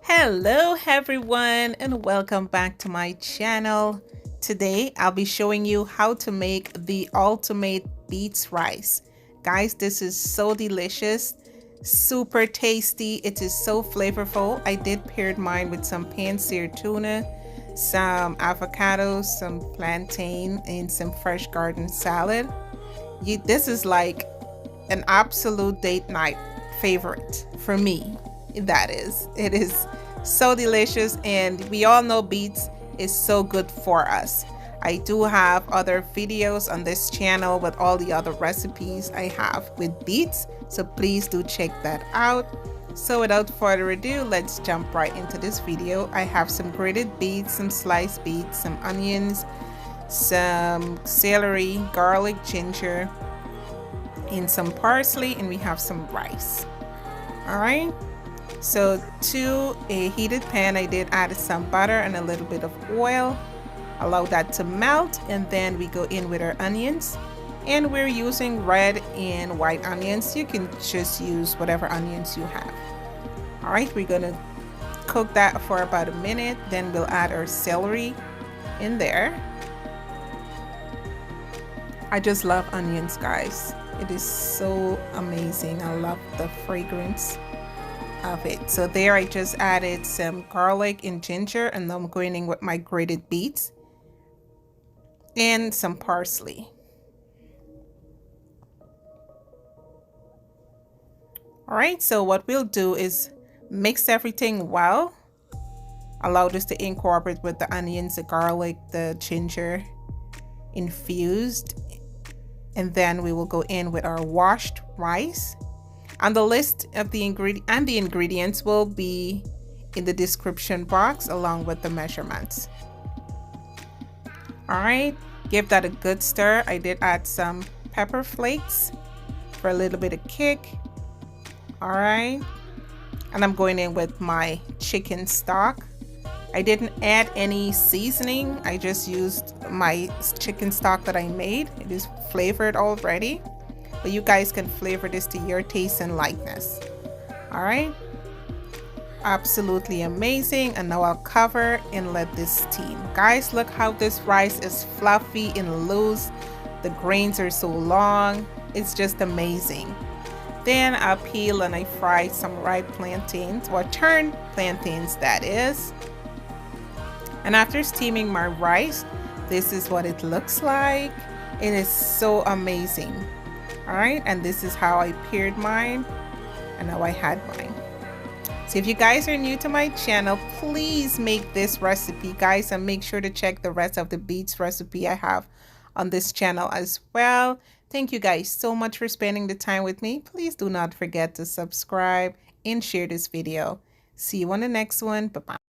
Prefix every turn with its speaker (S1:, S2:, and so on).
S1: Hello everyone and welcome back to my channel. Today I'll be showing you how to make the ultimate beets rice. Guys, this is so delicious, super tasty. It is so flavorful. I did paired mine with some pan-seared tuna, some avocados, some plantain, and some fresh garden salad. This is like an absolute date night favorite for me. That is, it is so delicious, and we all know beets is so good for us. I do have other videos on this channel with all the other recipes I have with beets, so please do check that out. So without further ado, let's jump right into this video. I have some grated beets, some sliced beets, some onions, some celery, garlic, ginger, and some parsley, and we have some rice. All right, so to a heated pan, I did add some butter and a little bit of oil. Allow that to melt, and then we go in with our onions, and we're using red and white onions. You can just use whatever onions you have. All right, we're gonna cook that for about a minute, then we'll add our celery in there. I just love onions, guys. It is so amazing. I love the fragrance of it. So there I just added some garlic and ginger, and I'm going in with my grated beets and some parsley. All right, so what we'll do is mix everything well. Allow this to incorporate with the onions, the garlic, the ginger infused. And then we will go in with our washed rice. And the list of the ingredients will be in the description box along with the measurements. All right, give that a good stir. I did add some pepper flakes for a little bit of kick. All right, and I'm going in with my chicken stock. I didn't add any seasoning. I just used my chicken stock that I made. It is flavored already, but you guys can flavor this to your taste and likeness. All right, absolutely amazing. And now I'll cover and let this steam. Guys, look how this rice is fluffy and loose. The grains are so long. It's just amazing. Then I peel and I fry some ripe plantains, or turned plantains, that is. And after steaming my rice, this is what it looks like. It is so amazing. All right, and this is how I paired mine, and now I had mine. So if you guys are new to my channel, please make this recipe, guys, and make sure to check the rest of the beets recipe I have on this channel as well. Thank you guys so much for spending the time with me. Please do not forget to subscribe and share this video. See you on the next one. Bye-bye.